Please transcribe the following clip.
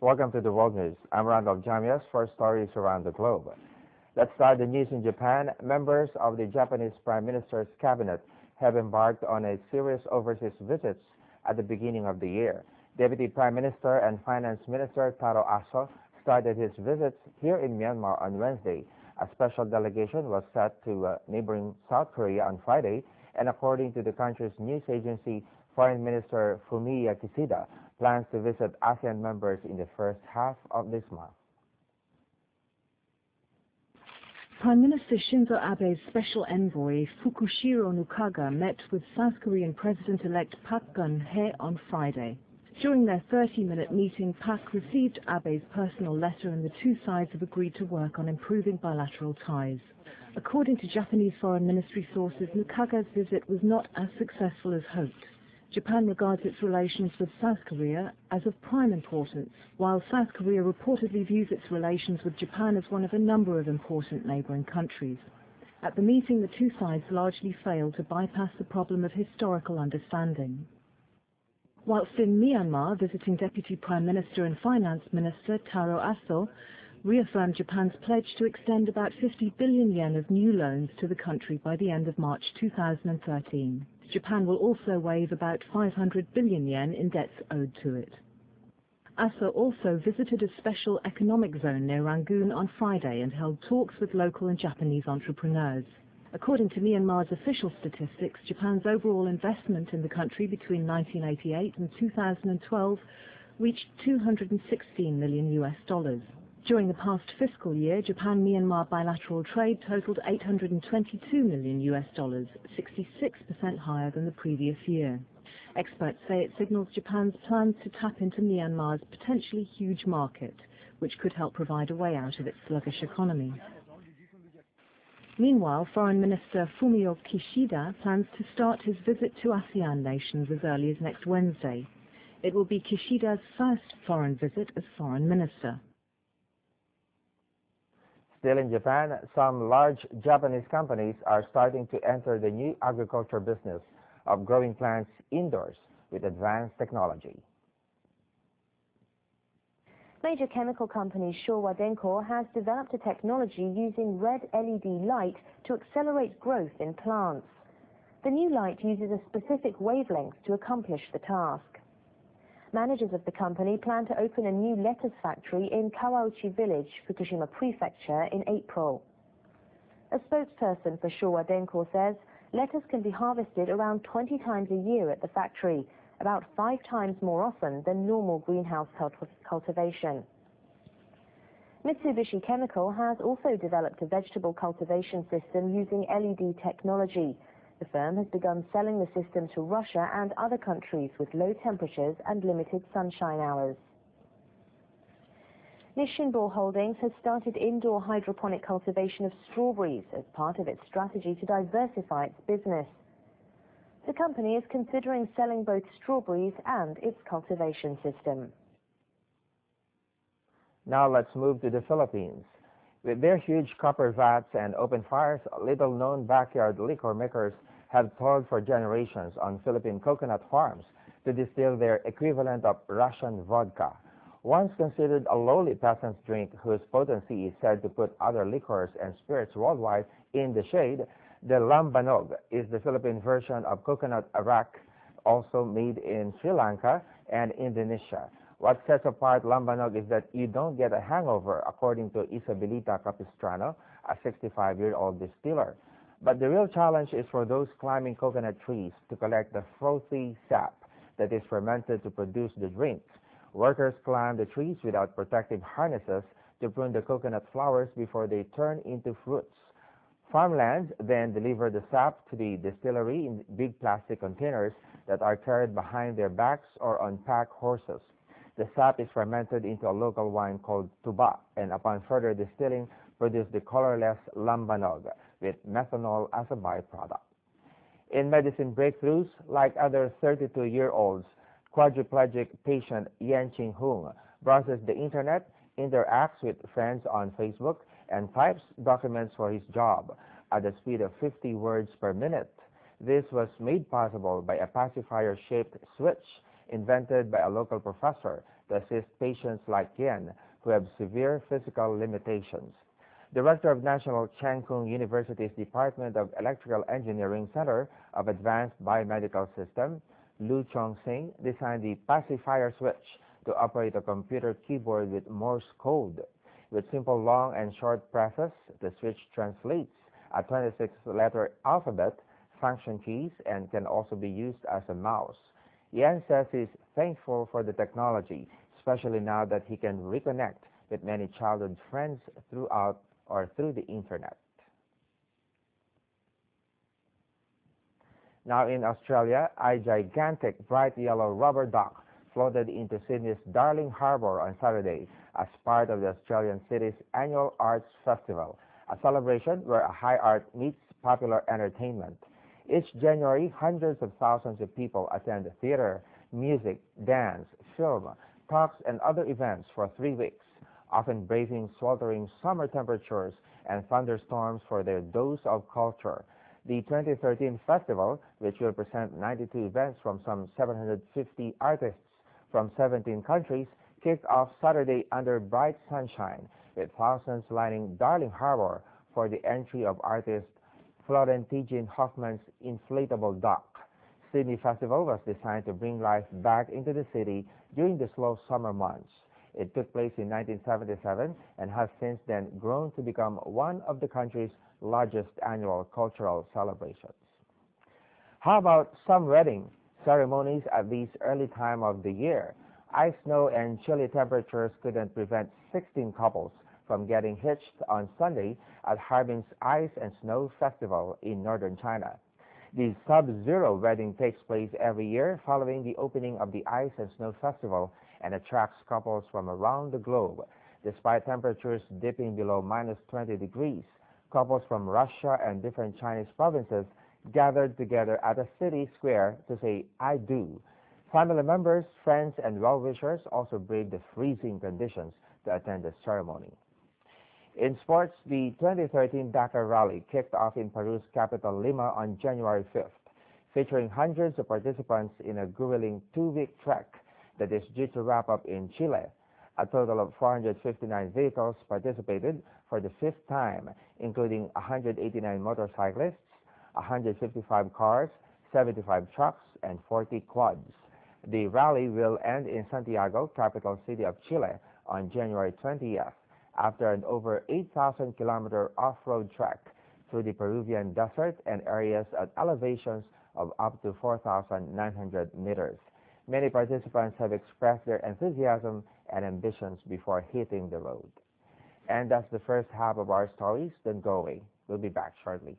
Welcome to the World News. I'm Randolf Jamias for stories around the globe. Let's start the news in Japan. Members of the Japanese Prime Minister's cabinet have embarked on a series of overseas visits at the beginning of the year. Deputy Prime Minister and Finance Minister Taro Aso started his visits here in Myanmar on Wednesday. A special delegation was set to neighboring South Korea on Friday, and according to the country's news agency, Foreign Minister Fumio Kishida plans to visit ASEAN members in the first half of this month. Prime Minister Shinzo Abe's special envoy Fukushiro Nukaga met with South Korean President-elect Park Geun-hye on Friday. During their 30-minute meeting, Park received Abe's personal letter and the two sides have agreed to work on improving bilateral ties. According to Japanese Foreign Ministry sources, Nukaga's visit was not as successful as hoped. Japan regards its relations with South Korea as of prime importance, while South Korea reportedly views its relations with Japan as one of a number of important neighboring countries. At the meeting, the two sides largely failed to bypass the problem of historical understanding. Whilst in Myanmar, visiting Deputy Prime Minister and Finance Minister Taro Aso reaffirmed Japan's pledge to extend about 50 billion yen of new loans to the country by the end of March 2013. Japan will also waive about 500 billion yen in debts owed to it. Aso also visited a special economic zone near Rangoon on Friday and held talks with local and Japanese entrepreneurs. According to Myanmar's official statistics, Japan's overall investment in the country between 1988 and 2012 reached $216 million. During the past fiscal year, Japan-Myanmar bilateral trade totaled $822 million, 66% higher than the previous year. Experts say it signals Japan's plans to tap into Myanmar's potentially huge market, which could help provide a way out of its sluggish economy. Meanwhile, Foreign Minister Fumio Kishida plans to start his visit to ASEAN nations as early as next Wednesday. It will be Kishida's first foreign visit as Foreign Minister. Still in Japan, some large Japanese companies are starting to enter the new agriculture business of growing plants indoors with advanced technology. Major chemical company Showa Denko has developed a technology using red LED light to accelerate growth in plants. The new light uses a specific wavelength to accomplish the task. Managers of the company plan to open a new lettuce factory in Kawauchi Village, Fukushima Prefecture, in April. A spokesperson for Showa Denko says lettuce can be harvested around 20 times a year at the factory, about 5 times more often than normal greenhouse cultivation. Mitsubishi Chemical has also developed a vegetable cultivation system using LED technology. The firm has begun selling the system to Russia and other countries with low temperatures and limited sunshine hours. Nishinbo Holdings has started indoor hydroponic cultivation of strawberries as part of its strategy to diversify its business. The company is considering selling both strawberries and its cultivation system. Now let's move to the Philippines. With their huge copper vats and open fires, little-known backyard liquor makers have toiled for generations on Philippine coconut farms to distill their equivalent of Russian vodka. Once considered a lowly peasant's drink whose potency is said to put other liquors and spirits worldwide in the shade, the lambanog is the Philippine version of coconut arak, also made in Sri Lanka and Indonesia. What sets apart lambanog is that you don't get a hangover, according to Isabelita Capistrano, a 65-year-old distiller. But the real challenge is for those climbing coconut trees to collect the frothy sap that is fermented to produce the drink. Workers climb the trees without protective harnesses to prune the coconut flowers before they turn into fruits. Farmlands then deliver the sap to the distillery in big plastic containers that are carried behind their backs or on pack horses. The sap is fermented into a local wine called tuba, and upon further distilling, produce the colorless lambanog with methanol as a byproduct. In medicine breakthroughs, like other 32-year-olds, quadriplegic patient Yan Ching-hung browses the internet, interacts with friends on Facebook, and types documents for his job at the speed of 50 words per minute. This was made possible by a pacifier-shaped switch invented by a local professor to assist patients like Yen who have severe physical limitations. Director of National Cheng Kung University's Department of Electrical Engineering Center of Advanced Biomedical System, Lu Chong-sing, designed the pacifier switch to operate a computer keyboard with Morse code. With simple long and short presses, the switch translates a 26-letter alphabet, function keys, and can also be used as a mouse. Yan says he's thankful for the technology, especially now that he can reconnect with many childhood friends through the internet. Now in Australia, a gigantic bright yellow rubber duck floated into Sydney's Darling Harbour on Saturday as part of the Australian city's annual Arts Festival, a celebration where high art meets popular entertainment. Each January, hundreds of thousands of people attend theater, music, dance, film, talks, and other events for 3 weeks, often braving sweltering summer temperatures and thunderstorms for their dose of culture. The 2013 festival, which will present 92 events from some 750 artists from 17 countries, kicked off Saturday under bright sunshine, with thousands lining Darling Harbour for the entry of artist Florentine Hoffman's inflatable duck. Sydney Festival was designed to bring life back into the city during the slow summer months. It took place in 1977 and has since then grown to become one of the country's largest annual cultural celebrations. How about some wedding ceremonies at this early time of the year? Ice, snow, and chilly temperatures couldn't prevent 16 couples from getting hitched on Sunday at Harbin's Ice and Snow Festival in northern China. The sub-zero wedding takes place every year following the opening of the Ice and Snow Festival and attracts couples from around the globe. Despite temperatures dipping below -20 degrees, couples from Russia and different Chinese provinces gathered together at a city square to say "I do." Family members, friends, and well-wishers also braved the freezing conditions to attend the ceremony. In sports, the 2013 Dakar Rally kicked off in Peru's capital Lima on January 5th, featuring hundreds of participants in a grueling 2-week trek that is due to wrap up in Chile. A total of 459 vehicles participated for the 5th time, including 189 motorcyclists, 155 cars, 75 trucks, and 40 quads. The rally will end in Santiago, capital city of Chile, on January 20th, after an over 8,000-kilometer off-road trek through the Peruvian desert and areas at elevations of up to 4,900 meters. Many participants have expressed their enthusiasm and ambitions before hitting the road. And that's the first half of our stories. Don't go away. We'll be back shortly.